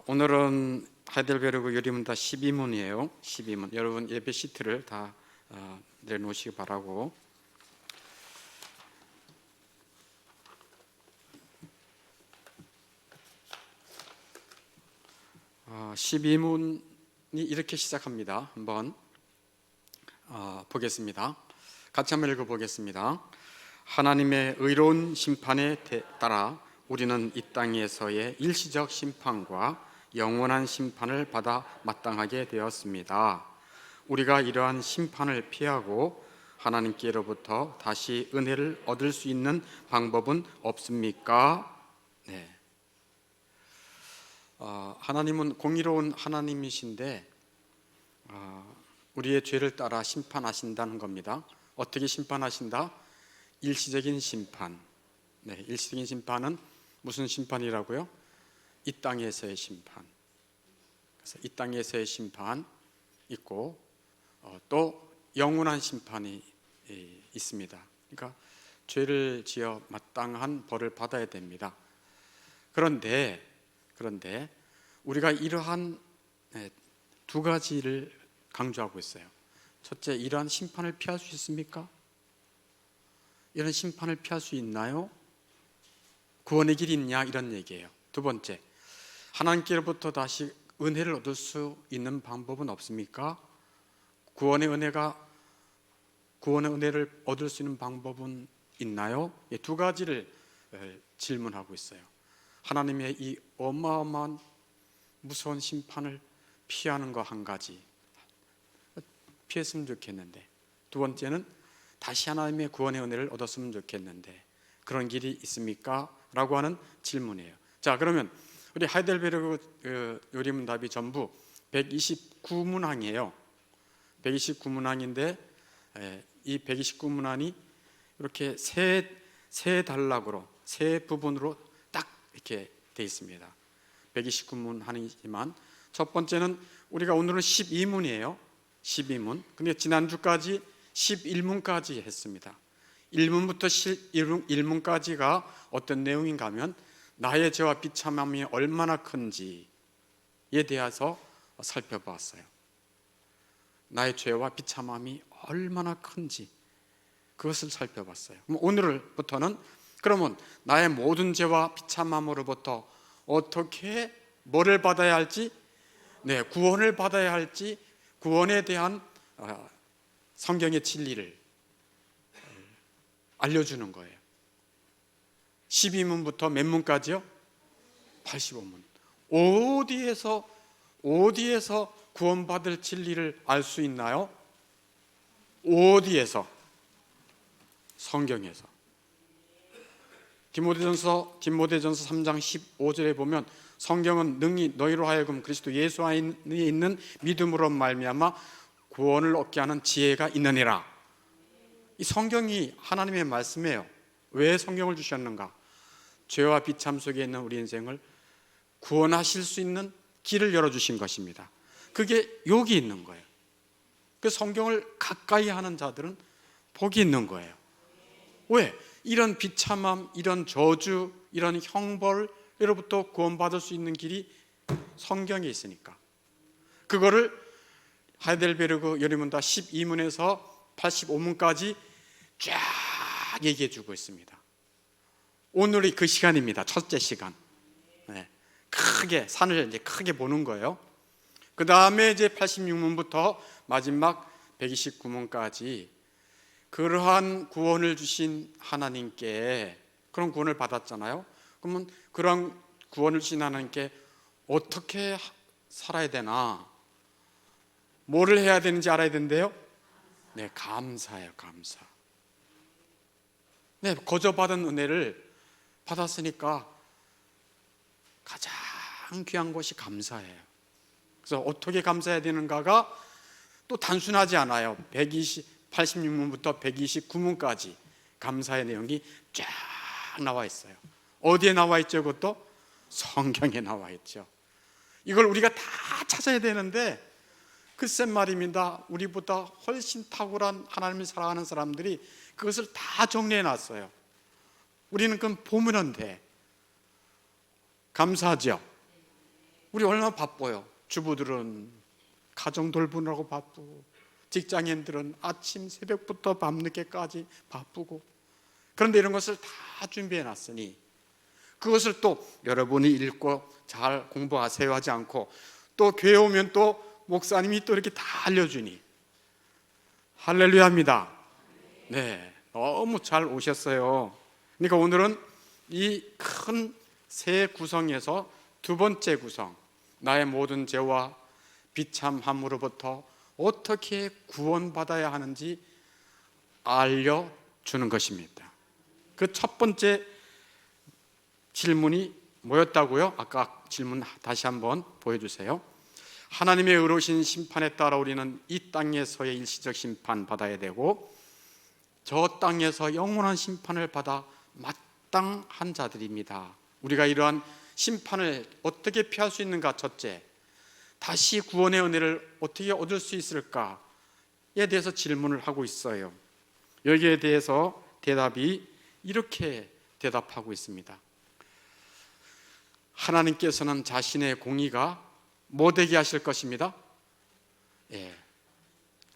오늘은 하이델베르그 요리문답 12문이에요. 12문. 여러분 예배 시트를 다 내놓으시기 바라고. 어, 12문이 이렇게 시작합니다. 한번 보겠습니다. 같이 한번 읽어보겠습니다. 하나님의 의로운 심판에 따라 우리는 이 땅에서의 일시적 심판과 영원한 심판을 받아 마땅하게 되었습니다. 우리가 이러한 심판을 피하고 하나님께로부터 다시 은혜를 얻을 수 있는 방법은 없습니까? 네. 하나님은 공의로운 하나님이신데 우리의 죄를 따라 심판하신다는 겁니다. 어떻게 심판하신다? 일시적인 심판. 네, 일시적인 심판은 무슨 심판이라고요? 이 땅에서의 심판. 그래서 이 땅에서의 심판 있고 또 영원한 심판이 있습니다. 그러니까 죄를 지어 마땅한 벌을 받아야 됩니다. 그런데 우리가 이러한 두 가지를 강조하고 있어요. 첫째, 이러한 심판을 피할 수 있습니까? 이런 심판을 피할 수 있나요? 구원의 길이 있냐? 이런 얘기예요. 두 번째, 하나님께로부터 다시 은혜를 얻을 수 있는 방법은 없습니까? 구원의 은혜를 얻을 수 있는 방법은 있나요? 두 가지를 질문하고 있어요. 하나님의 이 어마어마한 무서운 심판을 피하는 거 한 가지 피했으면 좋겠는데, 두 번째는 다시 하나님의 구원의 은혜를 얻었으면 좋겠는데 그런 길이 있습니까? 라고 하는 질문이에요. 자, 그러면 우리 하이델베르그 요리문답이 전부 129문항이에요. 129문항인데 이 129문항이 이렇게 세 단락으로, 세 부분으로 딱 이렇게 돼 있습니다. 129문항이지만 첫 번째는 우리가 오늘은 12문이에요. 12문. 근데 지난주까지 11문까지 했습니다. 1문부터 1문까지가 어떤 내용인가 하면 나의 죄와 비참함이 얼마나 큰지에 대해서 살펴보았어요. 나의 죄와 비참함이 얼마나 큰지 그것을 살펴봤어요. 오늘부터는 그러면 나의 모든 죄와 비참함으로부터 어떻게 뭐를 받아야 할지, 구원을 받아야 할지, 구원에 대한 성경의 진리를 알려주는 거예요. 12문부터 몇 문까지요? 85문. 어디에서 구원받을 진리를 알 수 있나요? 어디에서? 성경에서. 디모데전서 3장 15절에 보면 성경은 능히 너희로 하여금 그리스도 예수 안에 있는 믿음으로 말미암아 구원을 얻게 하는 지혜가 있느니라. 이 성경이 하나님의 말씀이에요. 왜 성경을 주셨는가? 죄와 비참 속에 있는 우리 인생을 구원하실 수 있는 길을 열어주신 것입니다. 그게 여기 있는 거예요. 그 성경을 가까이 하는 자들은 복이 있는 거예요. 왜? 이런 비참함, 이런 저주, 이런 형벌로부터 구원받을 수 있는 길이 성경에 있으니까. 그거를 하이델베르그 요리문답 12문에서 85문까지 쫙 얘기해 주고 있습니다. 오늘이 그 시간입니다. 첫째 시간. 크게 산을 이제 크게 보는 거예요. 그 다음에 이제 86문부터 마지막 129문까지 그러한 구원을 주신 하나님께, 그런 구원을 받았잖아요. 그러면 그런 구원을 주신 하나님께 어떻게 살아야 되나, 뭐를 해야 되는지 알아야 된대요. 감사해요. 감사. 거저받은 은혜를 받았으니까 가장 귀한 것이 감사해요. 그래서 어떻게 감사해야 되는가가 또 단순하지 않아요. 86문부터 129문까지 감사의 내용이 쫙 나와 있어요. 어디에 나와 있죠? 그것도 성경에 나와 있죠. 이걸 우리가 다 찾아야 되는데 글쎄 말입니다. 우리보다 훨씬 탁월한 하나님을 사랑하는 사람들이 그것을 다 정리해 놨어요. 우리는 그건 보면 돼. 감사하죠? 우리 얼마나 바빠요. 주부들은 가정 돌보느라고 바쁘고, 직장인들은 아침 새벽부터 밤늦게까지 바쁘고, 그런데 이런 것을 다 준비해 놨으니 그것을 또 여러분이 읽고 잘 공부하세요 하지 않고, 또 교회 오면 또 목사님이 또 이렇게 다 알려주니 할렐루야입니다. 네, 너무 잘 오셨어요. 그러니까 오늘은 이 큰 새 구성에서 두 번째 구성, 나의 모든 죄와 비참함으로부터 어떻게 구원받아야 하는지 알려주는 것입니다. 그 첫 번째 질문이 뭐였다고요? 아까 질문 다시 한번 보여주세요. 하나님의 의로우신 심판에 따라 우리는 이 땅에서의 일시적 심판 받아야 되고, 저 땅에서 영원한 심판을 받아 마땅한 자들입니다. 우리가 이러한 심판을 어떻게 피할 수 있는가? 첫째, 다시 구원의 은혜를 어떻게 얻을 수 있을까에 대해서 질문을 하고 있어요. 여기에 대해서 대답이 이렇게 대답하고 있습니다. 하나님께서는 자신의 공의가 뭐 되게 하실 것입니다?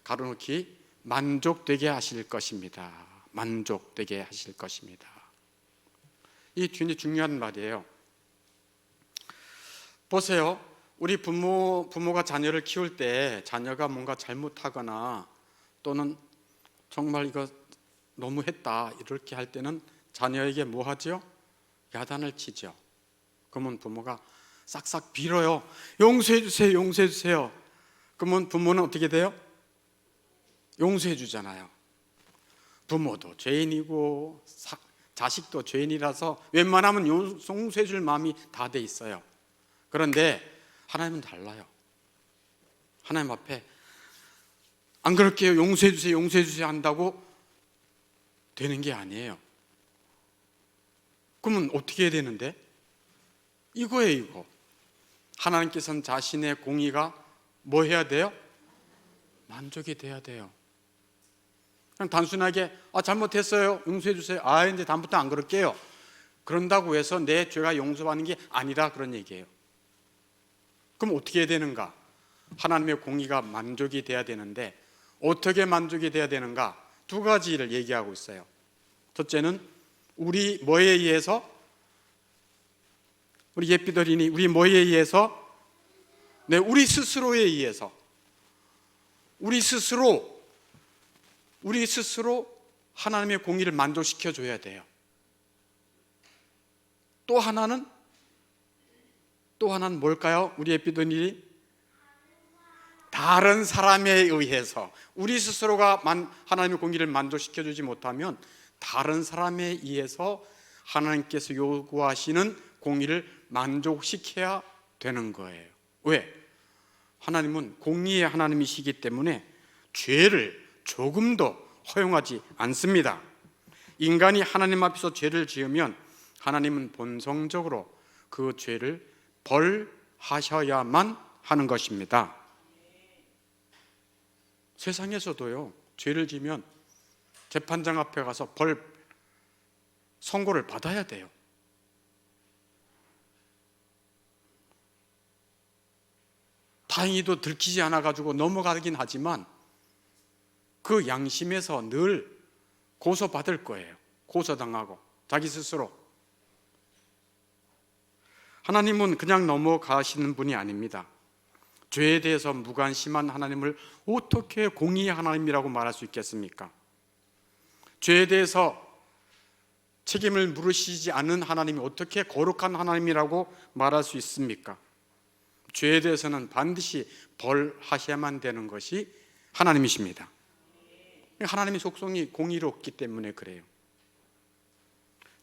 가로놓기, 만족되게 하실 것입니다. 만족되게 하실 것입니다. 이 굉장히 중요한 말이에요. 보세요. 우리 부모가 자녀를 키울 때 자녀가 뭔가 잘못하거나 또는 정말 이거 너무했다 이렇게 할 때는 자녀에게 뭐 하죠? 야단을 치죠. 그러면 부모가 싹싹 빌어요. 용서해 주세요, 용서해 주세요. 그러면 부모는 어떻게 돼요? 용서해 주잖아요. 부모도 죄인이고 자식도 죄인이라서 웬만하면 용서해 줄 마음이 다 돼 있어요. 그런데 하나님은 달라요. 하나님 앞에 안 그럴게요, 용서해 주세요, 용서해 주세요 한다고 되는 게 아니에요. 그러면 어떻게 해야 되는데? 이거예요, 이거. 하나님께서는 자신의 공의가 뭐 해야 돼요? 만족이 돼야 돼요. 그냥 단순하게 잘못했어요, 용서해 주세요, 이제 다음부터 안 그럴게요, 그런다고 해서 내 죄가 용서받는 게 아니라 그런 얘기예요. 그럼 어떻게 해야 되는가? 하나님의 공의가 만족이 돼야 되는데 어떻게 만족이 돼야 되는가? 두 가지를 얘기하고 있어요. 첫째는 우리 뭐에 의해서? 우리 예삐더리니 우리 뭐에 의해서? 네, 우리 스스로에 의해서. 우리 스스로 하나님의 공의를 만족시켜 줘야 돼요. 또 하나는 뭘까요? 우리 에피도니 다른 사람에 의해서. 우리 스스로가 하나님의 공의를 만족시켜 주지 못하면 다른 사람에 의해서 하나님께서 요구하시는 공의를 만족시켜야 되는 거예요. 왜? 하나님은 공의의 하나님이시기 때문에 죄를 조금도 허용하지 않습니다. 인간이 하나님 앞에서 죄를 지으면 하나님은 본성적으로 그 죄를 벌하셔야만 하는 것입니다. 세상에서도요, 죄를 지면 재판장 앞에 가서 선고를 받아야 돼요. 다행히도 들키지 않아가지고 넘어가긴 하지만 그 양심에서 늘 고소받을 거예요. 고소당하고 자기 스스로. 하나님은 그냥 넘어가시는 분이 아닙니다. 죄에 대해서 무관심한 하나님을 어떻게 공의의 하나님이라고 말할 수 있겠습니까? 죄에 대해서 책임을 물으시지 않는 하나님이 어떻게 거룩한 하나님이라고 말할 수 있습니까? 죄에 대해서는 반드시 벌하셔야만 되는 것이 하나님이십니다. 하나님의 속성이 공의롭기 때문에 그래요.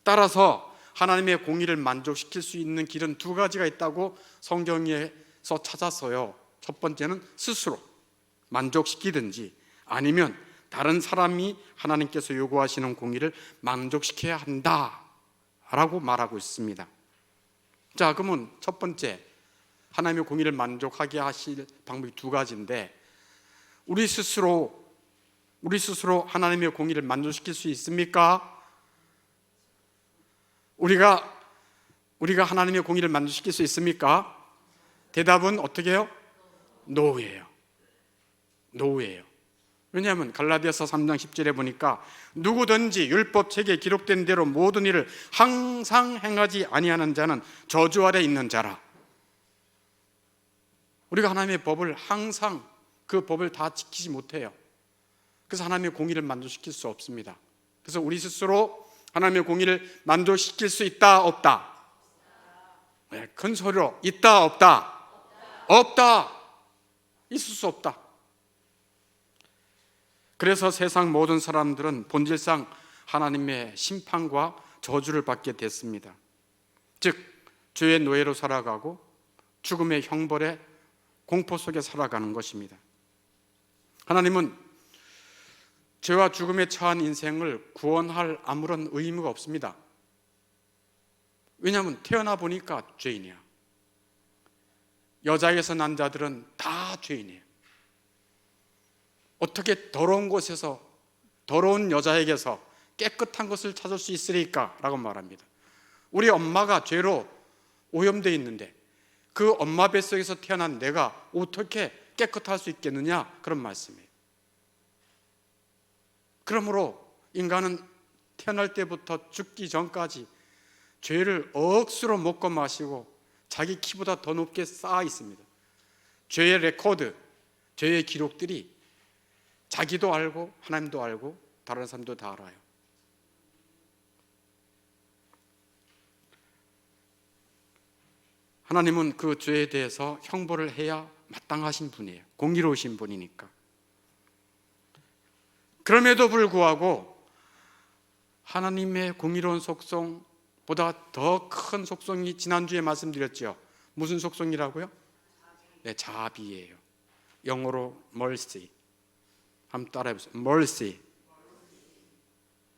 따라서 하나님의 공의를 만족시킬 수 있는 길은 두 가지가 있다고 성경에서 찾았어요. 첫 번째는 스스로 만족시키든지 아니면 다른 사람이 하나님께서 요구하시는 공의를 만족시켜야 한다라고 말하고 있습니다. 자, 그러면 첫 번째, 하나님의 공의를 만족하게 하실 방법이 두 가지인데, 우리 스스로 하나님의 공의를 만족시킬 수 있습니까? 우리가 하나님의 공의를 만족시킬 수 있습니까? 대답은 어떻게 해요? 노예요. 노예요. 왜냐하면 갈라디아서 3장 10절에 보니까 누구든지 율법책에 기록된 대로 모든 일을 항상 행하지 아니하는 자는 저주 아래 있는 자라. 우리가 하나님의 법을 항상 그 법을 다 지키지 못해요. 그래서 하나님의 공의를 만족시킬 수 없습니다. 그래서 우리 스스로 하나님의 공의를 만족시킬 수 있다 없다? 큰 소리로 있다 없다? 없다. 있을 수 없다. 그래서 세상 모든 사람들은 본질상 하나님의 심판과 저주를 받게 됐습니다. 즉 죄의 노예로 살아가고 죽음의 형벌의 공포 속에 살아가는 것입니다. 하나님은 죄와 죽음에 처한 인생을 구원할 아무런 의무가 없습니다. 왜냐하면 태어나 보니까 죄인이야. 여자에게서 난 자들은 다 죄인이에요. 어떻게 더러운 곳에서, 더러운 여자에게서 깨끗한 것을 찾을 수 있으리까? 라고 말합니다. 우리 엄마가 죄로 오염되어 있는데 그 엄마 뱃속에서 태어난 내가 어떻게 깨끗할 수 있겠느냐? 그런 말씀이에요. 그러므로 인간은 태어날 때부터 죽기 전까지 죄를 억수로 먹고 마시고 자기 키보다 더 높게 쌓아 있습니다. 죄의 레코드, 죄의 기록들이 자기도 알고 하나님도 알고 다른 사람도 다 알아요. 하나님은 그 죄에 대해서 형벌을 해야 마땅하신 분이에요. 공의로우신 분이니까. 그럼에도 불구하고 하나님의 공의로운 속성보다 더 큰 속성이 지난주에 말씀드렸죠. 무슨 속성이라고요? 네, 자비예요. 영어로 mercy. 한번 따라해보세요. mercy.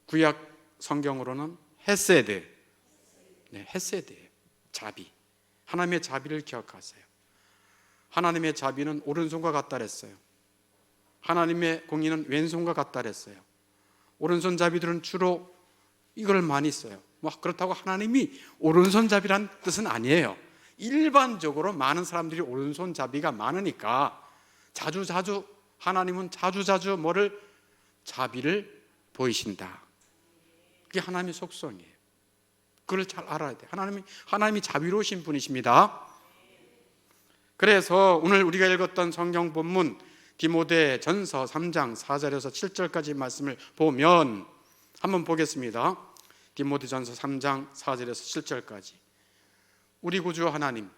구약 성경으로는 헤세드. 네, 헤세드예요. 자비. 하나님의 자비를 기억하세요. 하나님의 자비는 오른손과 같다 그랬어요. 하나님의 공의는 왼손과 같다 그랬어요. 오른손 자비들은 주로 이걸 많이 써요. 그렇다고 하나님이 오른손 자비란 뜻은 아니에요. 일반적으로 많은 사람들이 오른손 자비가 많으니까 자주자주 하나님은 자주자주 뭐를? 자비를 보이신다. 그게 하나님의 속성이에요. 그걸 잘 알아야 돼요. 하나님이 자비로우신 분이십니다. 그래서 오늘 우리가 읽었던 성경 본문 디모데 전서 3장 4절에서 7절까지 말씀을 보면 한번 보겠습니다. 디모데 전서 3장 4절에서 7절까지. 우리 구주 하나님,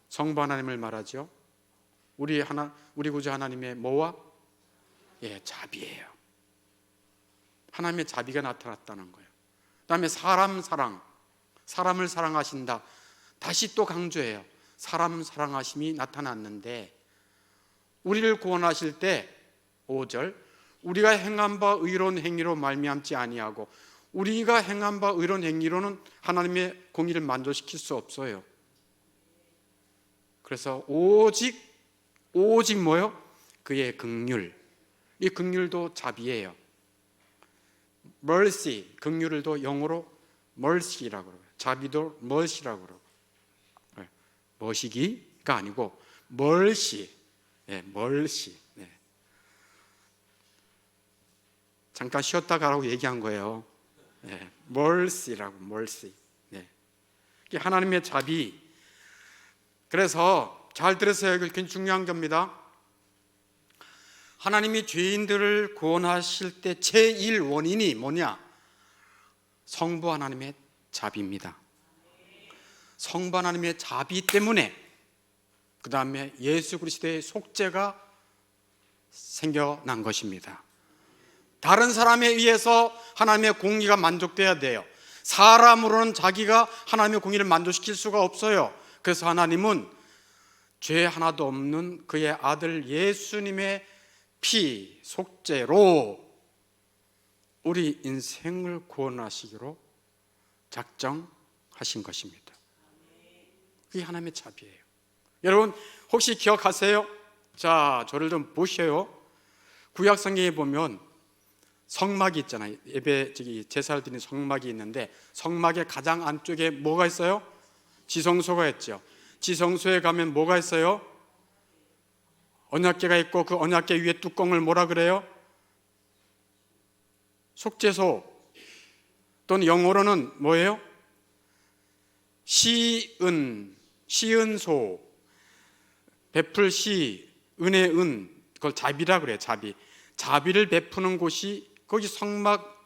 성부 하나님을 말하죠. 우리 구주 하나님의 뭐와? 자비예요. 하나님의 자비가 나타났다는 거예요. 그 다음에 사람 사랑, 사람을 사랑하신다. 다시 또 강조해요. 사람 사랑하심이 나타났는데 우리를 구원하실 때 5절 우리가 행한 바 의로운 행위로 말미암지 아니하고 우리가 행한 바 의로운 행위로는 하나님의 공의를 만족시킬 수 없어요. 그래서 오직 뭐요? 그의 긍휼. 이 긍휼도 자비예요. mercy, 긍휼을 또 영어로 mercy라고 그래요. 자비도 mercy라고 그래요. 머시기가 아니고 mercy. mercy. 잠깐 쉬었다 가라고 얘기한 거예요. mercy라고 mercy. 이게 하나님의 자비. 그래서 잘 들으세요. 이거 굉장히 중요한 겁니다. 하나님이 죄인들을 구원하실 때 제1 원인이 뭐냐? 성부 하나님의 자비입니다. 성부 하나님의 자비 때문에 그 다음에 예수 그리스도의 속죄가 생겨난 것입니다. 다른 사람에 의해서 하나님의 공의가 만족돼야 돼요. 사람으로는 자기가 하나님의 공의를 만족시킬 수가 없어요. 그래서 하나님은 죄 하나도 없는 그의 아들 예수님의 피, 속죄로 우리 인생을 구원하시기로 작정하신 것입니다. 그게 하나님의 자비예요. 여러분 혹시 기억하세요? 자, 저를 좀 보셔요. 구약 성경에 보면 성막이 있잖아요. 제사를 드리는 성막이 있는데 성막의 가장 안쪽에 뭐가 있어요? 지성소가 있죠. 지성소에 가면 뭐가 있어요? 언약궤가 있고 그 언약궤 위에 뚜껑을 뭐라 그래요? 속죄소, 또는 영어로는 뭐예요? 시은소, 베풀 시, 은의 은, 그걸 자비라 그래요. 자비를 베푸는 곳이 거기 성막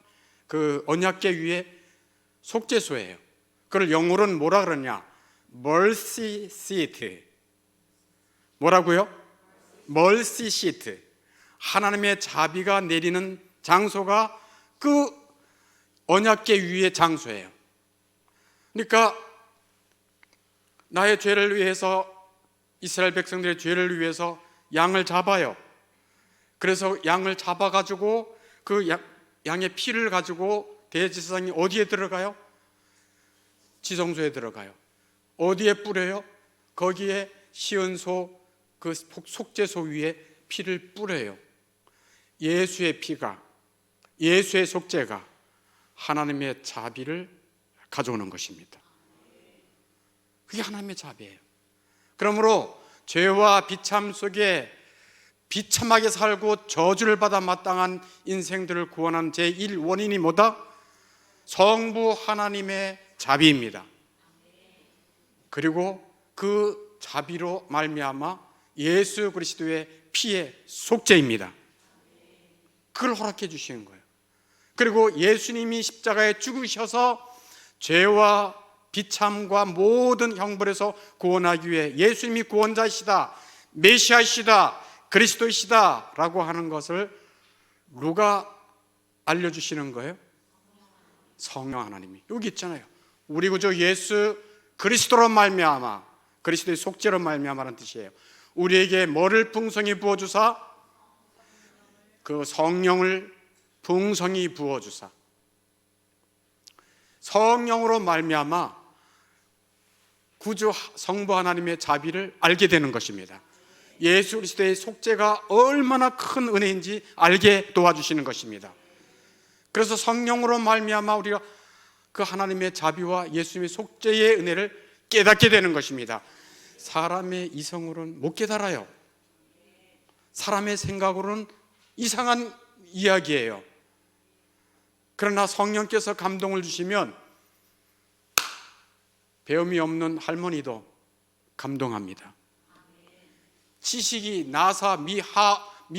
그 언약궤 위에 속죄소예요. 그걸 영어로는 뭐라 그러냐? mercy seat. 뭐라고요? mercy seat. 하나님의 자비가 내리는 장소가 그 언약궤 위의 장소예요. 그러니까 나의 죄를 위해서, 이스라엘 백성들의 죄를 위해서 양을 잡아요. 그래서 양을 잡아가지고 그 양의 피를 가지고 대제사장이 어디에 들어가요? 지성소에 들어가요. 어디에 뿌려요? 거기에 시은소, 그 속죄소 위에 피를 뿌려요. 예수의 피가, 예수의 속죄가 하나님의 자비를 가져오는 것입니다. 그게 하나님의 자비예요. 그러므로 죄와 비참 속에 비참하게 살고 저주를 받아 마땅한 인생들을 구원한 제1원인이 뭐다? 성부 하나님의 자비입니다. 그리고 그 자비로 말미암아 예수 그리스도의 피의 속죄입니다. 그걸 허락해 주시는 거예요. 그리고 예수님이 십자가에 죽으셔서 죄와 비참과 모든 형벌에서 구원하기 위해 예수님이 구원자이시다, 메시아이시다, 그리스도이시다 라고 하는 것을 누가 알려주시는 거예요? 성령 하나님이. 여기 있잖아요. 우리 구주 예수 그리스도로 말미암아, 그리스도의 속죄로 말미암아라는 뜻이에요. 우리에게 뭐를 풍성히 부어주사? 그 성령을 풍성히 부어주사. 성령으로 말미암아 구주 성부 하나님의 자비를 알게 되는 것입니다. 예수 그리스도의 속죄가 얼마나 큰 은혜인지 알게 도와주시는 것입니다. 그래서 성령으로 말미암아 우리가 그 하나님의 자비와 예수님의 속죄의 은혜를 깨닫게 되는 것입니다. 사람의 이성으로는 못 깨달아요. 사람의 생각으로는 이상한 이야기예요. 그러나 성령께서 감동을 주시면 배움이 없는 할머니도 감동합니다. 지식이 나사, 미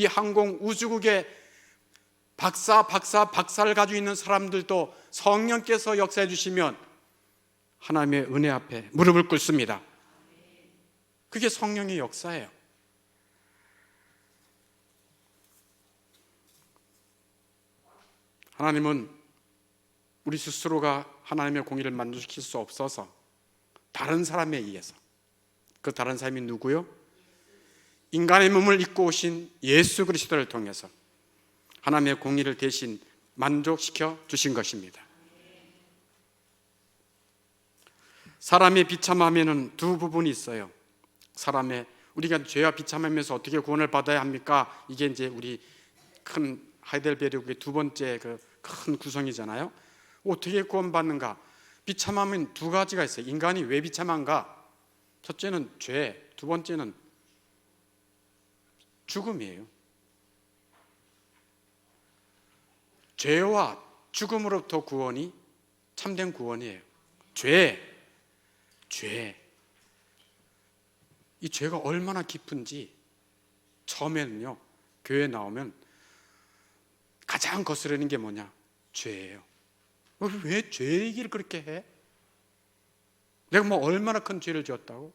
항공 우주국의 박사를 가지고 있는 사람들도 성령께서 역사해 주시면 하나님의 은혜 앞에 무릎을 꿇습니다. 그게 성령의 역사예요. 하나님은 우리 스스로가 하나님의 공의를 만족시킬 수 없어서 다른 사람에 의해서, 그 다른 사람이 누구요? 인간의 몸을 입고 오신 예수 그리스도를 통해서 하나님의 공의를 대신 만족시켜 주신 것입니다. 사람의 비참함에는 두 부분이 있어요. 우리가 죄와 비참하면서 어떻게 구원을 받아야 합니까? 이게 이제 우리 큰 하이델베르크의 두 번째 그 큰 구성이잖아요. 어떻게 구원받는가? 비참함은 두 가지가 있어요. 인간이 왜 비참한가? 첫째는 죄, 두 번째는 죽음이에요. 죄와 죽음으로부터 구원이 참된 구원이에요. 죄. 이 죄가 얼마나 깊은지 처음에는요, 교회에 나오면 가장 거스르는 게 뭐냐? 죄예요. 왜 죄 얘기를 그렇게 해? 내가 뭐 얼마나 큰 죄를 지었다고?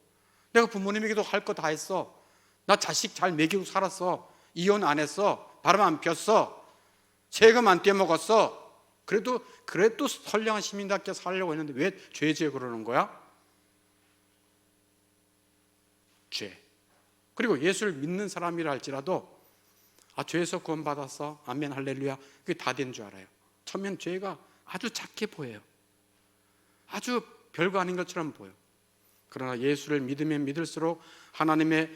내가 부모님에게도 할 거 다 했어. 나 자식 잘 먹이고 살았어. 이혼 안 했어. 바람 안 폈어. 세금 안 떼먹었어. 그래도 선량한 시민답게 살려고 했는데 왜 죄 그러는 거야? 죄. 그리고 예수를 믿는 사람이라 할지라도 죄에서 구원받았어, 아멘 할렐루야, 그게 다 된 줄 알아요. 처음엔 죄가 아주 작게 보여요. 아주 별거 아닌 것처럼 보여. 그러나 예수를 믿으면 믿을수록 하나님의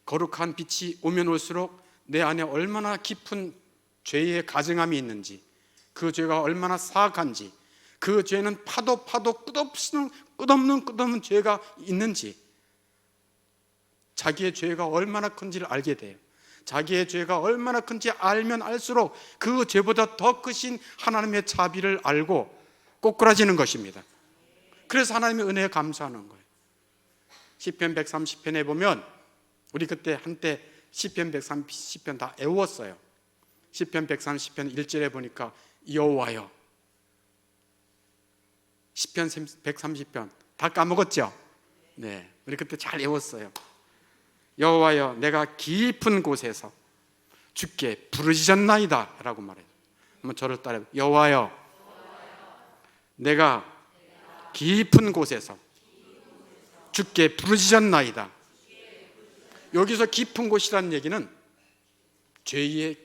거룩한 빛이 오면 올수록 내 안에 얼마나 깊은 죄의 가증함이 있는지, 그 죄가 얼마나 사악한지, 그 죄는 파도 끝없는 죄가 있는지 자기의 죄가 얼마나 큰지를 알게 돼요. 자기의 죄가 얼마나 큰지 알면 알수록 그 죄보다 더 크신 하나님의 자비를 알고 꼬꾸라지는 것입니다. 그래서 하나님의 은혜에 감사하는 거예요. 시편 130편에 보면, 우리 그때 한때 시편 130편 다 외웠어요. 시편 130편 1절에 보니까 여호와여, 시편 130편 다 까먹었죠? 네, 우리 그때 잘 외웠어요. 여호와여, 내가 깊은 곳에서 주께 부르짖었나이다 라고 말해요. 한번 저를 따라해. 여호와여, 내가 깊은 곳에서 주께 부르짖었나이다. 여기서 깊은 곳이라는 얘기는 죄의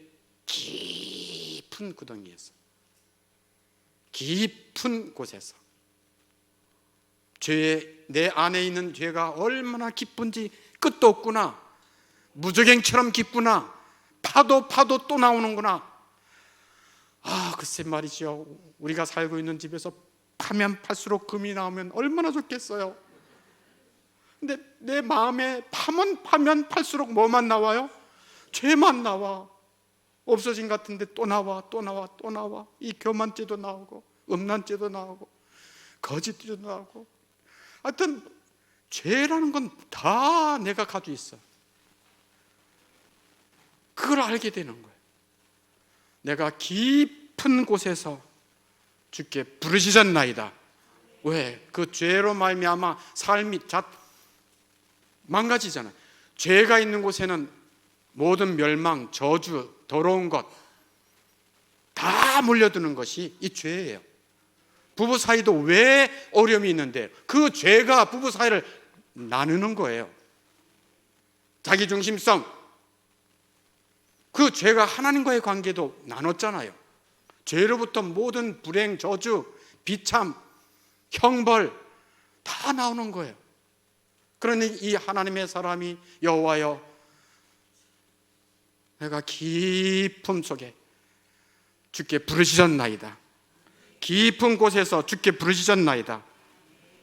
깊은 구덩이에서, 깊은 곳에서, 죄의, 내 안에 있는 죄가 얼마나 깊은지 끝도 없구나, 무적행처럼 깊구나, 파도 또 나오는구나. 글쎄 말이죠, 우리가 살고 있는 집에서 파면 팔수록 금이 나오면 얼마나 좋겠어요. 근데 내 마음에 파면 팔수록 뭐만 나와요? 죄만 나와. 없어진 것 같은데 또 나와. 이 교만죄도 나오고, 음란죄도 나오고, 거짓죄도 나오고. 하여튼 죄라는 건 다 내가 가지고 있어. 그걸 알게 되는 거예요. 내가 깊은 곳에서 주께 부르짖었나이다. 왜? 그 죄로 말미암아 삶이 망가지잖아요. 죄가 있는 곳에는 모든 멸망, 저주, 더러운 것 다 몰려드는 것이 이 죄예요. 부부 사이도 왜 어려움이 있는데 그 죄가 부부 사이를 나누는 거예요. 자기중심성, 그 죄가 하나님과의 관계도 나눴잖아요. 죄로부터 모든 불행, 저주, 비참, 형벌 다 나오는 거예요. 그러니 이 하나님의 사람이 여호와여, 내가 깊음 속에 주께 부르짖었나이다. 깊은 곳에서 주께 부르짖었나이다.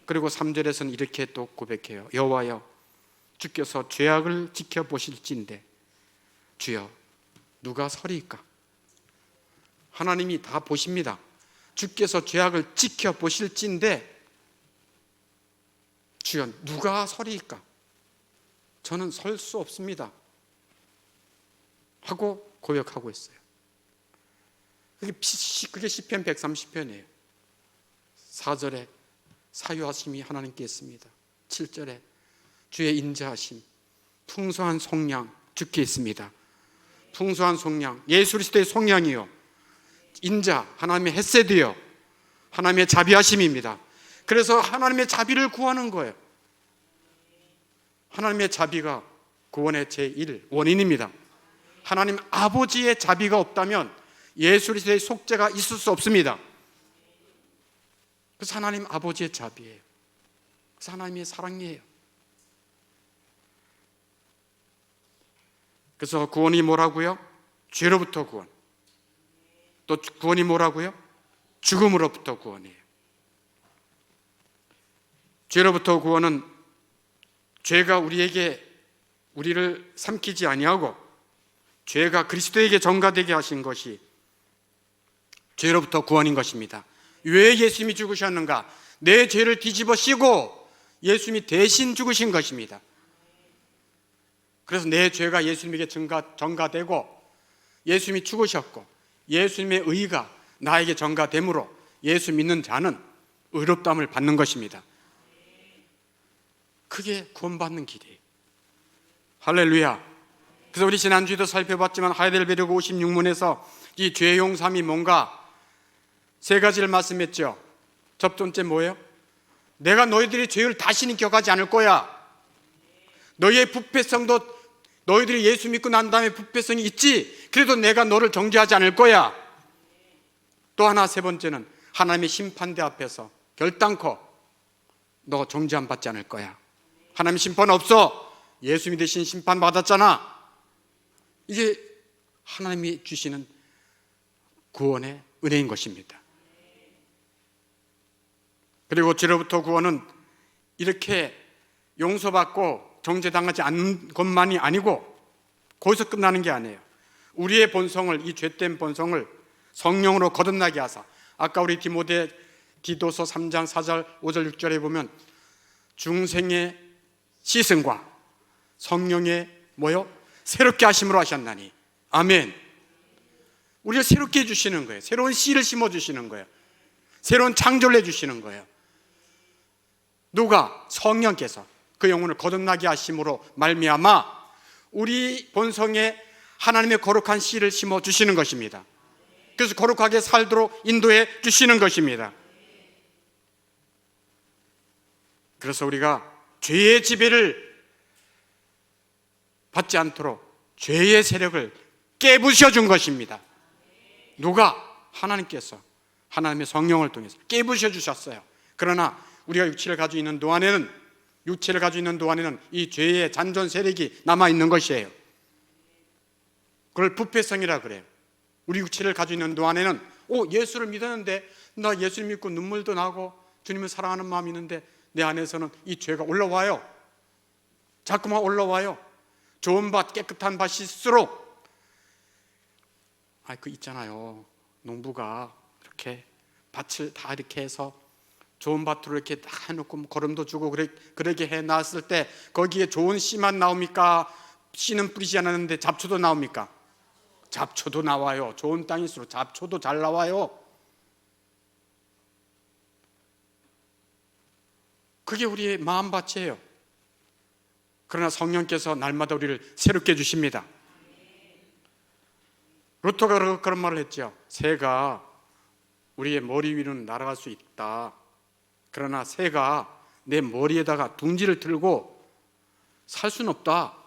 그리고 3절에서는 이렇게 또 고백해요. 여호와여, 주께서 죄악을 지켜보실진데 주여 누가 서리이까? 하나님이 다 보십니다. 주께서 죄악을 지켜보실진데 주여 누가 서리이까? 저는 설 수 없습니다 하고 고백하고 있어요. 그게 시편 130편이에요. 4절에 사유하심이 하나님께 있습니다. 7절에 주의 인자하심, 풍성한 속량 주께 있습니다. 풍성한 속량, 예수 그리스도의 속량이요, 인자, 하나님의 헤세드요, 하나님의 자비하심입니다. 그래서 하나님의 자비를 구하는 거예요. 하나님의 자비가 구원의 제1 원인입니다. 하나님 아버지의 자비가 없다면 예수 그리스도의 속죄가 있을 수 없습니다. 그래서 하나님 아버지의 자비예요. 그래서 하나님의 사랑이에요. 그래서 구원이 뭐라고요? 죄로부터 구원. 또 구원이 뭐라고요? 죽음으로부터 구원이에요. 죄로부터 구원은 죄가 우리를 삼키지 아니하고 죄가 그리스도에게 전가되게 하신 것이 죄로부터 구원인 것입니다. 왜 예수님이 죽으셨는가? 내 죄를 뒤집어 씌고 예수님이 대신 죽으신 것입니다. 그래서 내 죄가 예수님에게 전가되고 예수님이 죽으셨고 예수님의 의가 나에게 전가됨으로 예수 믿는 자는 의롭다함을 받는 것입니다. 그게 구원받는 길이에요. 할렐루야. 그래서 우리 지난주에도 살펴봤지만 하이델베르크 56문에서 이 죄 용서함이 뭔가 세 가지를 말씀했죠. 첫 번째 뭐예요? 내가 너희들이 죄를 다시는 기억하지 않을 거야. 너희의 부패성도 너희들이 예수 믿고 난 다음에 부패성이 있지. 그래도 내가 너를 정죄하지 않을 거야. 또 하나, 세 번째는 하나님의 심판대 앞에서 결단코 너 정죄함 받지 않을 거야. 하나님 심판 없어. 예수님이 대신 심판 받았잖아. 이게 하나님이 주시는 구원의 은혜인 것입니다. 그리고 죄로부터 구원은 이렇게 용서받고 정죄당하지 않는 것만이 아니고 거기서 끝나는 게 아니에요. 우리의 본성을, 이 죄된 본성을 성령으로 거듭나게 하사, 아까 우리 디도서 3장 4절 5절 6절에 보면 중생의 시승과 성령의 뭐요? 새롭게 하심으로 하셨나니. 아멘. 우리를 새롭게 해주시는 거예요. 새로운 씨를 심어주시는 거예요. 새로운 창조를 해주시는 거예요. 누가? 성령께서 그 영혼을 거듭나게 하심으로 말미암아 우리 본성에 하나님의 거룩한 씨를 심어주시는 것입니다. 그래서 거룩하게 살도록 인도해 주시는 것입니다. 그래서 우리가 죄의 지배를 받지 않도록 죄의 세력을 깨부셔 준 것입니다. 누가? 하나님께서 하나님의 성령을 통해서 깨부셔 주셨어요. 그러나 우리가 육체를 가지고 있는 동안에는 이 죄의 잔존 세력이 남아있는 것이에요. 그걸 부패성이라 그래요. 우리 육체를 가지고 있는 동안에는 예수를 믿었는데, 나 예수 믿고 눈물도 나고 주님을 사랑하는 마음이 있는데 내 안에서는 이 죄가 올라와요. 자꾸만 올라와요. 좋은 밭, 깨끗한 밭일수록 그 있잖아요, 농부가 이렇게 밭을 다 이렇게 해서 좋은 밭으로 이렇게 다 해놓고 거름도 주고 그렇게 해놨을 때 거기에 좋은 씨만 나옵니까? 씨는 뿌리지 않았는데 잡초도 나옵니까? 잡초도 나와요. 좋은 땅일수록 잡초도 잘 나와요. 그게 우리의 마음밭이에요. 그러나 성령께서 날마다 우리를 새롭게 해주십니다. 루터가 그런 말을 했죠. 새가 우리의 머리 위로는 날아갈 수 있다. 그러나 새가 내 머리에다가 둥지를 틀고 살 수는 없다.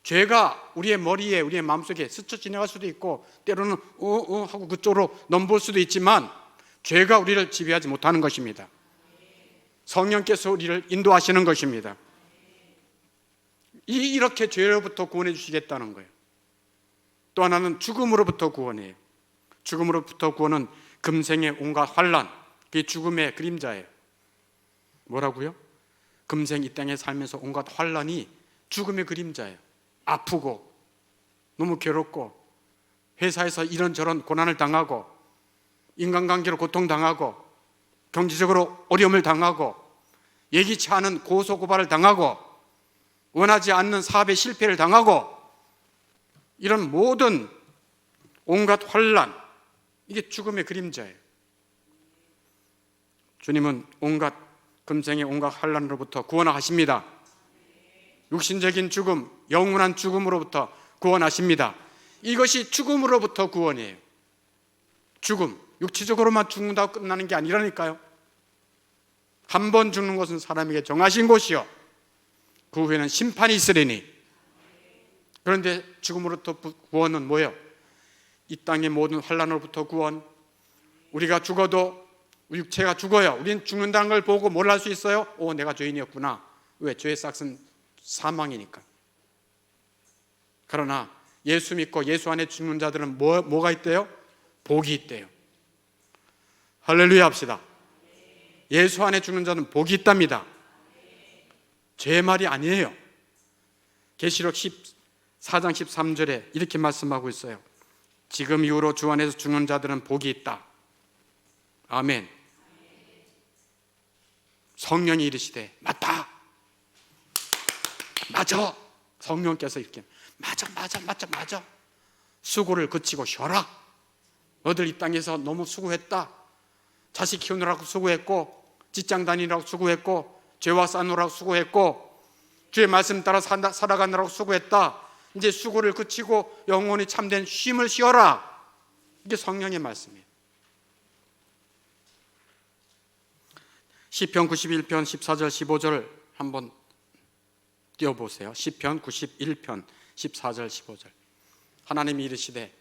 죄가 우리의 머리에, 우리의 마음속에 스쳐 지나갈 수도 있고 때로는 하고 그쪽으로 넘볼 수도 있지만 죄가 우리를 지배하지 못하는 것입니다. 성령께서 우리를 인도하시는 것입니다. 이렇게 죄로부터 구원해 주시겠다는 거예요. 또 하나는 죽음으로부터 구원이에요. 죽음으로부터 구원은 금생의 온갖 환난, 그게 죽음의 그림자예요. 뭐라고요? 금생 이 땅에 살면서 온갖 환난이 죽음의 그림자예요. 아프고 너무 괴롭고 회사에서 이런저런 고난을 당하고 인간관계로 고통당하고 경제적으로 어려움을 당하고 예기치 않은 고소고발을 당하고 원하지 않는 사업의 실패를 당하고 이런 모든 온갖 환난, 이게 죽음의 그림자예요. 주님은 온갖 금생의 온갖 환난으로부터 구원하십니다. 육신적인 죽음, 영원한 죽음으로부터 구원하십니다. 이것이 죽음으로부터 구원이에요. 죽음, 육체적으로만 죽는다고 끝나는 게 아니라니까요. 한 번 죽는 것은 사람에게 정하신 것이요 그 후에는 심판이 있으리니. 그런데 죽음으로부터 구원은 뭐예요? 이 땅의 모든 환난으로부터 구원. 우리가 죽어도 육체가 죽어요. 우리는 죽는다는 걸 보고 뭘 할 수 있어요? 내가 죄인이었구나. 왜? 죄의 싹은 사망이니까. 그러나 예수 믿고 예수 안에 죽는 자들은 뭐가 있대요? 복이 있대요. 할렐루야 합시다. 예수 안에 죽는 자는 복이 있답니다. 제 말이 아니에요. 계시록 14장 13절에 이렇게 말씀하고 있어요. 지금 이후로 주 안에서 죽는 자들은 복이 있다. 아멘. 성령이 이르시되 맞다. 맞아. 성령께서 이렇게 맞아. 수고를 그치고 쉬어라. 너들 이 땅에서 너무 수고했다. 자식 키우느라고 수고했고 직장 다니느라고 수고했고 죄와 싸우느라고 수고했고 주의 말씀 따라 살아가느라고 수고했다. 이제 수고를 그치고 영원히 참된 쉼을 쉬어라. 이게 성령의 말씀이에요. 시편 91편 14절 15절 한번 띄워보세요. 시편 91편 14절 15절. 하나님이 이르시되,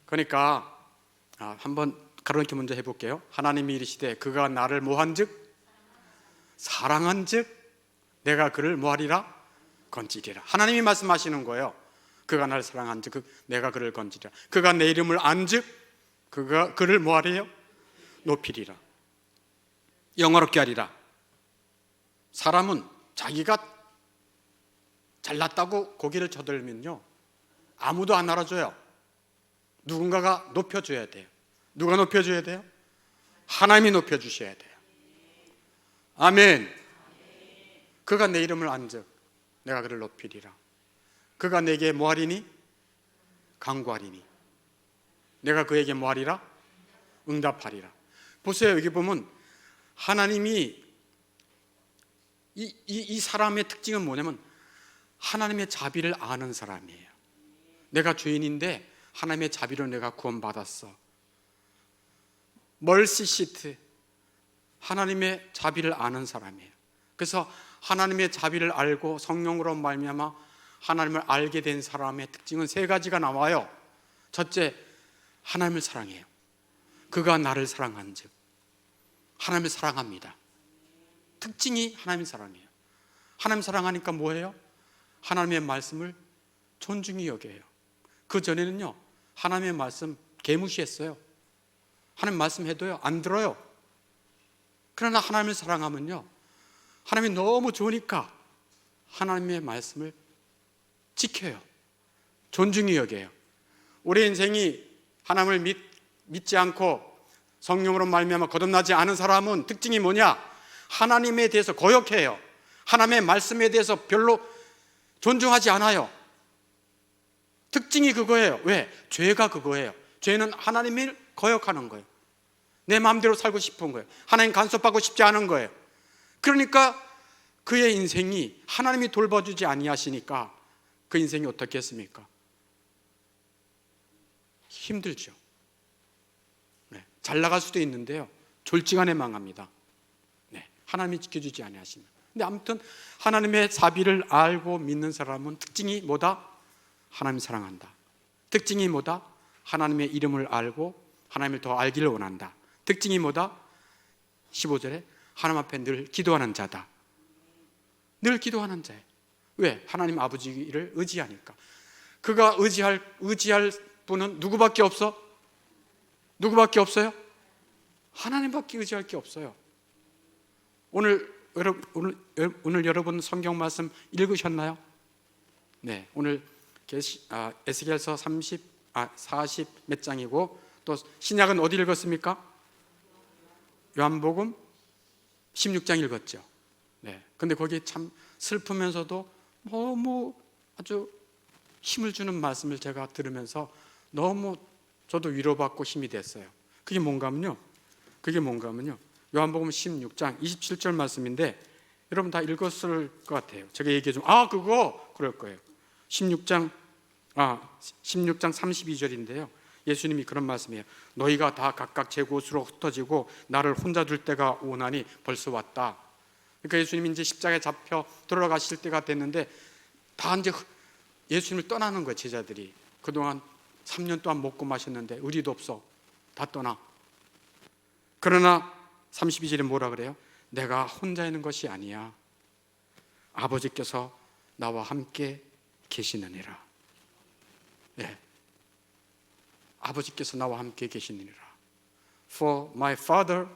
그러니까 한번 가로놓기 먼저 해볼게요. 하나님이 이르시되 그가 나를 뭐한즉? 사랑한즉 내가 그를 뭐하리라? 건지리라. 하나님이 말씀하시는 거예요. 그가 나를 사랑한즉 내가 그를 건지리라. 그가 내 이름을 안즉 그가 그를 뭐하리요? 높이리라. 영화롭게 하리라. 사람은 자기가 잘났다고 고개를 저들면요, 아무도 안 알아줘요. 누군가가 높여줘야 돼요. 누가 높여줘야 돼요? 하나님이 높여주셔야 돼요. 아멘. 그가 내 이름을 안즉 내가 그를 높이리라. 그가 내게 뭐하리니? 간구하리니 내가 그에게 뭐하리라? 응답하리라. 보세요. 여기 보면 하나님이 이 사람의 특징은 뭐냐면 하나님의 자비를 아는 사람이에요. 내가 죄인인데 하나님의 자비로 내가 구원받았어. 멀시 시트, 하나님의 자비를 아는 사람이에요. 그래서 하나님의 자비를 알고 성령으로 말미암아 하나님을 알게 된 사람의 특징은 세 가지가 나와요. 첫째, 하나님을 사랑해요. 그가 나를 사랑한즉 하나님을 사랑합니다. 특징이 하나님을 사랑해요. 하나님 사랑하니까 뭐예요? 하나님의 말씀을 존중히 여겨요. 그 전에는요, 하나님의 말씀 개무시했어요. 하나님 말씀해도요 안 들어요. 그러나 하나님을 사랑하면요, 하나님이 너무 좋으니까 하나님의 말씀을 지켜요. 존중히 여겨요. 우리 인생이 하나님을 믿지 않고 성령으로 말미암아 거듭나지 않은 사람은 특징이 뭐냐? 하나님에 대해서 거역해요. 하나님의 말씀에 대해서 별로 존중하지 않아요. 특징이 그거예요. 왜? 죄가 그거예요. 죄는 하나님을 거역하는 거예요. 내 마음대로 살고 싶은 거예요. 하나님 간섭받고 싶지 않은 거예요. 그러니까 그의 인생이 하나님이 돌봐주지 아니하시니까 그 인생이 어떻게 했습니까? 힘들죠. 네, 잘 나갈 수도 있는데요, 졸지간에 망합니다. 네, 하나님이 지켜주지 아니하시면. 근데 아무튼 하나님의 자비를 알고 믿는 사람은 특징이 뭐다? 하나님 사랑한다. 특징이 뭐다? 하나님의 이름을 알고 하나님을 더 알기를 원한다. 특징이 뭐다? 15절에 하나님 앞에 늘 기도하는 자다. 늘 기도하는 자예요. 왜? 하나님 아버지를 의지하니까. 그가 의지할 분은 누구밖에 없어? 누구밖에 없어요? 하나님밖에 의지할 게 없어요. 오늘 여러분 성경 말씀 읽으셨나요? 네, 오늘 에스겔서 40 몇 장이고, 또 신약은 어디 읽었습니까? 요한복음 16장 읽었죠. 네, 근데 거기 참 슬프면서도 너무 아주 힘을 주는 말씀을 제가 들으면서 너무 저도 위로받고 힘이 됐어요. 그게 뭔가 하면요, 요한복음 16장 27절 말씀인데, 여러분 다 읽었을 것 같아요. 제가 얘기해 주면 그거 그럴 거예요. 16장 32절인데요 예수님이 그런 말씀이에요. 너희가 다 각각 제 곳으로 흩어지고 나를 혼자 둘 때가 오나니 벌써 왔다. 그러니까 예수님이 이제 십자가에 잡혀 들어가실 때가 됐는데, 다 이제 예수님을 떠나는 거예요. 제자들이 그동안 3년 동안 먹고 마셨는데 의리도 없어, 다 떠나. 그러나 32절에 뭐라 그래요? 내가 혼자 있는 것이 아니야, 아버지께서 나와 함께 계시느니라. 네, 아버지께서 나와 함께 계시느니라. For my Father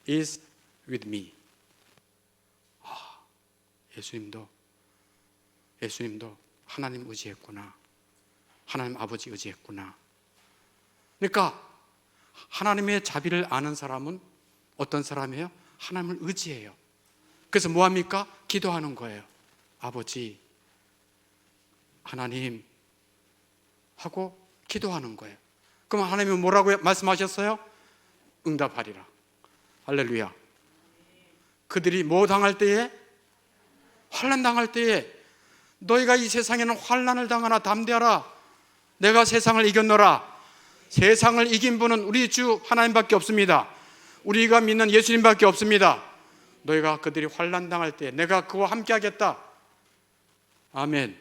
is with me. 예수님도 하나님 의지했구나. 하나님 아버지 의지했구나. 그러니까 하나님의 자비를 아는 사람은 어떤 사람이에요? 하나님을 의지해요. 그래서 뭐합니까? 기도하는 거예요. 아버지, 하나님 하고 기도하는 거예요. 그럼 하나님은 뭐라고 말씀하셨어요? 응답하리라. 할렐루야. 그들이 뭐 당할 때에? 환난 당할 때에 너희가 이 세상에는 환난을 당하나 담대하라. 내가 세상을 이겼노라. 세상을 이긴 분은 우리 주 하나님밖에 없습니다. 우리가 믿는 예수님밖에 없습니다. 너희가 그들이 환난 당할 때 내가 그와 함께 하겠다. 아멘.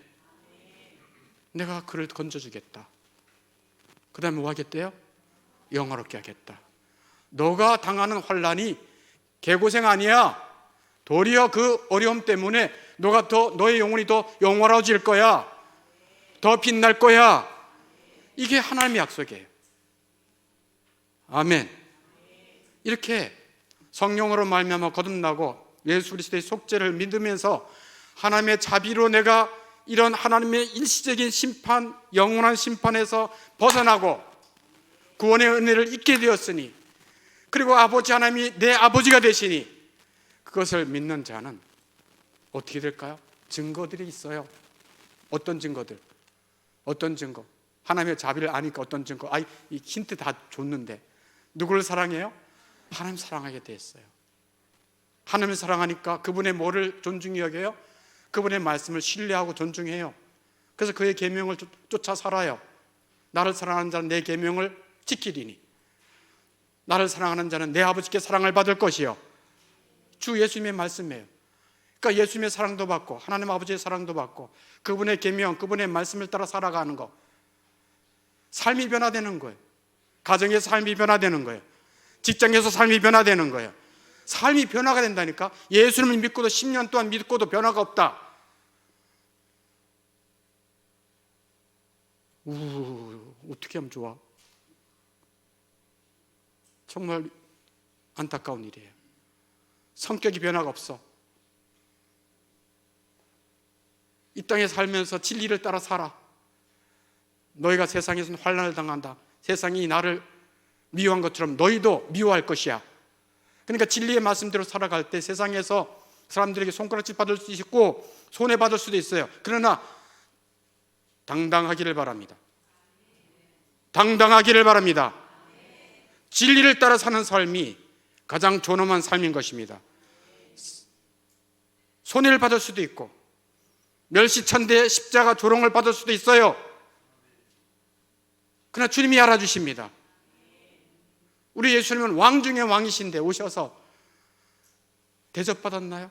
내가 그를 건져주겠다. 그 다음에 뭐 하겠대요? 영화롭게 하겠다. 너가 당하는 환난이 개고생 아니야. 도리어 그 어려움 때문에 너의 영혼이 더 영화로워질 거야. 더 빛날 거야. 이게 하나님의 약속이에요. 아멘. 이렇게 성령으로 말미암아 거듭나고 예수 그리스도의 속죄를 믿으면서 하나님의 자비로 내가 이런 하나님의 일시적인 심판, 영원한 심판에서 벗어나고 구원의 은혜를 잊게 되었으니, 그리고 아버지 하나님이 내 아버지가 되시니, 그것을 믿는 자는 어떻게 될까요? 증거들이 있어요. 어떤 증거들? 어떤 증거? 하나님의 자비를 아니까 어떤 증거? 이 힌트 다 줬는데 누구를 사랑해요? 하나님 사랑하게 됐어요. 하나님을 사랑하니까 그분의 뭐를 존중히 여겨요? 그분의 말씀을 신뢰하고 존중해요. 그래서 그의 계명을 쫓아 살아요. 나를 사랑하는 자는 내 계명을 지키리니, 나를 사랑하는 자는 내 아버지께 사랑을 받을 것이요. 주 예수님의 말씀이에요. 그러니까 예수님의 사랑도 받고 하나님 아버지의 사랑도 받고 그분의 계명, 그분의 말씀을 따라 살아가는 거, 삶이 변화되는 거예요. 가정에서 삶이 변화되는 거예요. 직장에서 삶이 변화되는 거예요. 삶이 변화가 된다니까. 예수님을 믿고도 10년 동안 믿고도 변화가 없다. 어떻게 하면 좋아? 정말 안타까운 일이에요. 성격이 변화가 없어. 이 땅에 살면서 진리를 따라 살아. 너희가 세상에서는 환난을 당한다. 세상이 나를 미워한 것처럼 너희도 미워할 것이야. 그러니까 진리의 말씀대로 살아갈 때 세상에서 사람들에게 손가락질 받을 수도 있고 손해받을 수도 있어요. 그러나 당당하기를 바랍니다. 당당하기를 바랍니다. 진리를 따라 사는 삶이 가장 존엄한 삶인 것입니다. 손해를 받을 수도 있고 멸시천대의 십자가 조롱을 받을 수도 있어요. 그러나 주님이 알아주십니다. 우리 예수님은 왕 중에 왕이신데 오셔서 대접받았나요?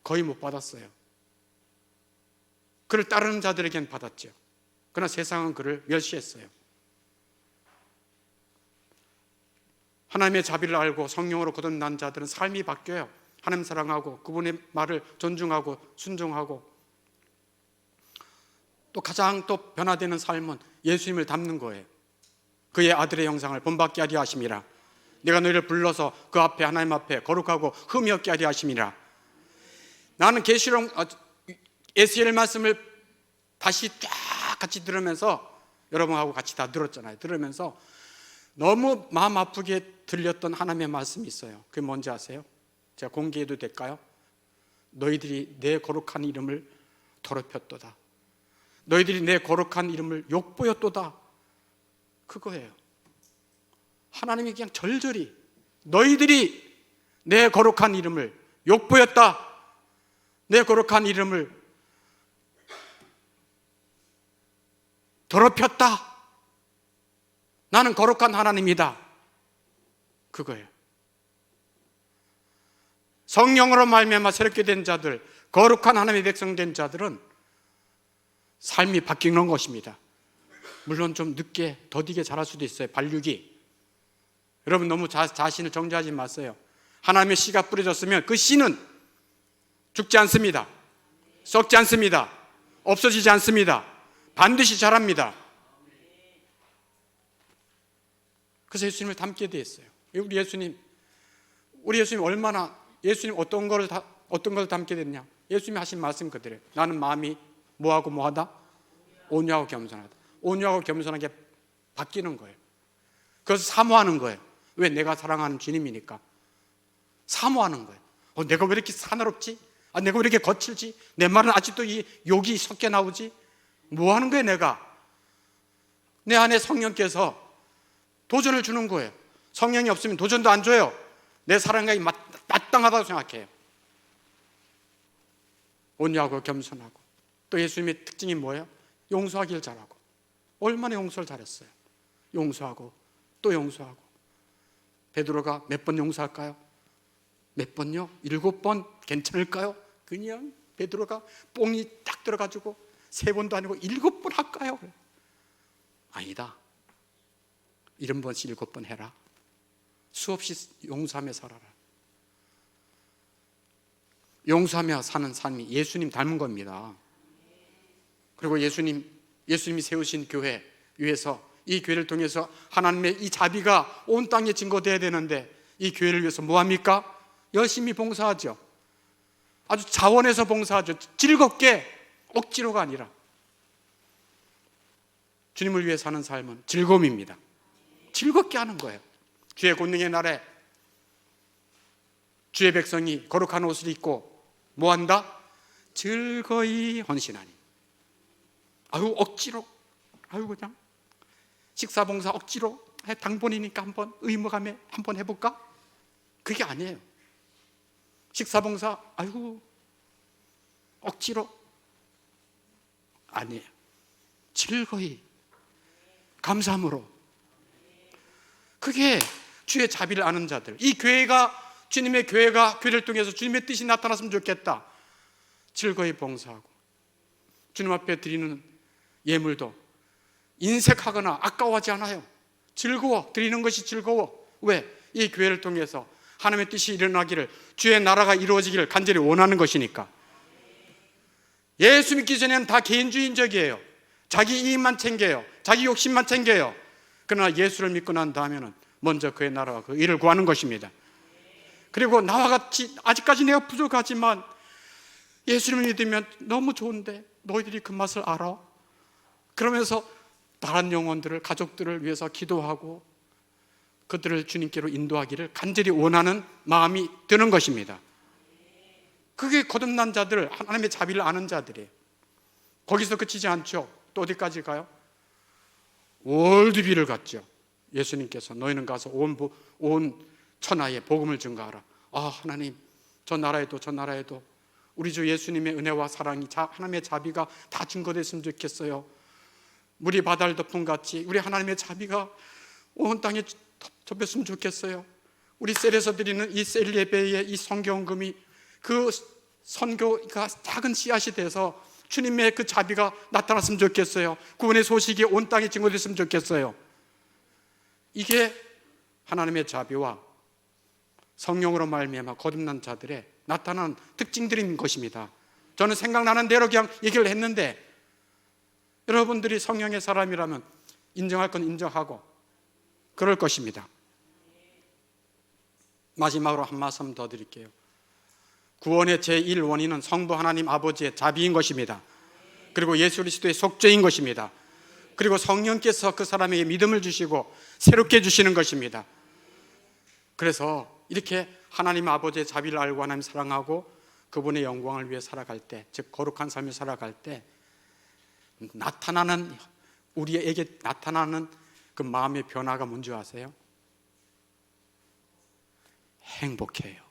거의 못 받았어요. 그를 따르는 자들에겐 받았죠. 그러나 세상은 그를 멸시했어요. 하나님의 자비를 알고 성령으로 거듭난 자들은 삶이 바뀌어요. 하나님 사랑하고 그분의 말을 존중하고 순종하고, 또 가장 또 변화되는 삶은 예수님을 닮는 거예요. 그의 아들의 형상을 본받게 하려 하심이라. 내가 너희를 불러서 그 앞에 하나님 앞에 거룩하고 흠이 없게 하려 하심이라. 나는 계시록 에스겔 말씀을 다시 쫙 같이 들으면서, 여러분하고 같이 다 들었잖아요. 들으면서 너무 마음 아프게 들렸던 하나님의 말씀이 있어요. 그게 뭔지 아세요? 제가 공개해도 될까요? 너희들이 내 거룩한 이름을 더럽혔도다. 너희들이 내 거룩한 이름을 욕보였도다. 그거예요. 하나님이 그냥 절절히 너희들이 내 거룩한 이름을 욕보였다. 내 거룩한 이름을 더럽혔다. 나는 거룩한 하나님이다. 그거예요. 성령으로 말미암아 새롭게 된 자들, 거룩한 하나님의 백성 된 자들은 삶이 바뀌는 것입니다. 물론 좀 늦게 더디게 자랄 수도 있어요. 발육이. 여러분 너무 자신을 정죄하지 마세요. 하나님의 씨가 뿌려졌으면 그 씨는 죽지 않습니다. 썩지 않습니다. 없어지지 않습니다. 반드시 자랍니다. 그래서 예수님을 닮게 되었어요. 우리 예수님 얼마나, 예수님 어떤 걸 닮게 됐냐? 예수님이 하신 말씀 그대로예요. 나는 마음이 뭐하고 뭐하다? 온유하고 겸손하다. 온유하고 겸손하게 바뀌는 거예요. 그래서 사모하는 거예요. 왜? 내가 사랑하는 주님이니까. 사모하는 거예요. 내가 왜 이렇게 사나롭지? 내가 왜 이렇게 거칠지? 내 말은 아직도 이 욕이 섞여 나오지? 뭐 하는 거예요, 내가? 내 안에 성령께서 도전을 주는 거예요. 성령이 없으면 도전도 안 줘요. 내 사랑이 마땅하다고 생각해요. 온유하고 겸손하고. 또 예수님의 특징이 뭐예요? 용서하기를 잘하고. 얼마나 용서를 잘했어요. 용서하고 또 용서하고. 베드로가 몇 번 용서할까요? 몇 번요? 7번 괜찮을까요? 그냥 베드로가 뽕이 딱 들어가지고 3번도 아니고 7번 할까요? 아니다. 70번씩 7번 해라. 수없이 용서하며 살아라. 용서하며 사는 삶이 예수님 닮은 겁니다. 그리고 예수님이 세우신 교회 위해서, 이 교회를 통해서 하나님의 이 자비가 온 땅에 증거되어야 되는데, 이 교회를 위해서 뭐합니까? 열심히 봉사하죠. 아주 자원해서 봉사하죠. 즐겁게 억지로가 아니라 주님을 위해 사는 삶은 즐거움입니다. 즐겁게 하는 거예요. 주의 권능의 날에 주의 백성이 거룩한 옷을 입고 뭐한다? 즐거이 헌신하니. 아유 억지로, 아유 그냥 식사봉사 억지로 당번이니까 한번 의무감에 한번 해볼까? 그게 아니에요. 식사봉사 아유 억지로 아니에요. 즐거이 감사함으로. 그게 주의 자비를 아는 자들, 이 교회가 주님의 교회가 교회를 통해서 주님의 뜻이 나타났으면 좋겠다. 즐거이 봉사하고 주님 앞에 드리는 예물도 인색하거나 아까워하지 않아요. 즐거워, 드리는 것이 즐거워. 왜? 이 교회를 통해서 하나님의 뜻이 일어나기를, 주의 나라가 이루어지기를 간절히 원하는 것이니까. 예수 믿기 전에는 다 개인주의적이에요. 자기 이익만 챙겨요. 자기 욕심만 챙겨요. 그러나 예수를 믿고 난 다음에는 먼저 그의 나라와 그 일을 구하는 것입니다. 그리고 나와 같이 아직까지 내가 부족하지만 예수를 믿으면 너무 좋은데 너희들이 그 맛을 알아? 그러면서 다른 영혼들을, 가족들을 위해서 기도하고 그들을 주님께로 인도하기를 간절히 원하는 마음이 드는 것입니다. 그게 거듭난 자들, 하나님의 자비를 아는 자들이에요. 거기서 그치지 않죠. 또 어디까지 가요? 월드비를 갔죠. 예수님께서 너희는 가서 온 천하에 복음을 증거하라. 아 하나님, 저 나라에도 우리 주 예수님의 은혜와 사랑이, 하나님의 자비가 다 증거됐으면 좋겠어요. 물이 바다를 덮은 같이 우리 하나님의 자비가 온 땅에 덮였으면 좋겠어요. 우리 셀에서 드리는 이 셀 예배의 이 성경금이 그 선교가 작은 씨앗이 돼서 주님의 그 자비가 나타났으면 좋겠어요. 구원의 소식이 온 땅에 증거됐으면 좋겠어요. 이게 하나님의 자비와 성령으로 말미암아 거듭난 자들의 나타난 특징들인 것입니다. 저는 생각나는 대로 그냥 얘기를 했는데 여러분들이 성령의 사람이라면 인정할 건 인정하고 그럴 것입니다. 마지막으로 한 말씀 더 드릴게요. 구원의 제1원인은 성부 하나님 아버지의 자비인 것입니다. 그리고 예수 그리스도의 속죄인 것입니다. 그리고 성령께서 그 사람에게 믿음을 주시고 새롭게 주시는 것입니다. 그래서 이렇게 하나님 아버지의 자비를 알고 하나님 사랑하고 그분의 영광을 위해 살아갈 때, 즉 거룩한 삶을 살아갈 때 우리에게 나타나는 그 마음의 변화가 뭔지 아세요? 행복해요.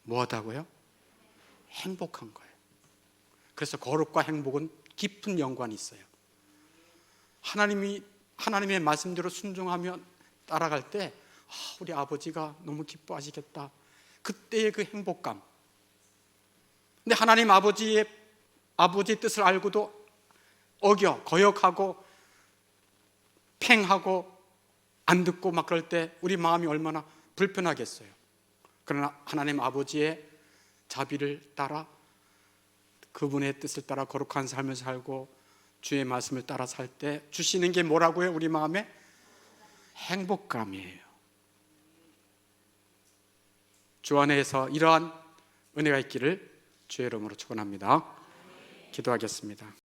뭐하다고요? 행복한 거예요. 그래서 거룩과 행복은 깊은 연관이 있어요. 하나님의 말씀대로 순종하며 따라갈 때 우리 아버지가 너무 기뻐하시겠다. 그때의 그 행복감. 근데 하나님 아버지의 뜻을 알고도 거역하고 팽하고 안 듣고 막 그럴 때 우리 마음이 얼마나 불편하겠어요. 그러나 하나님 아버지의 자비를 따라 그분의 뜻을 따라 거룩한 삶을 살고 주의 말씀을 따라 살 때 주시는 게 뭐라고요? 우리 마음에 행복감이에요. 주 안에서 이러한 은혜가 있기를 주의 이름으로 축원합니다. 기도하겠습니다.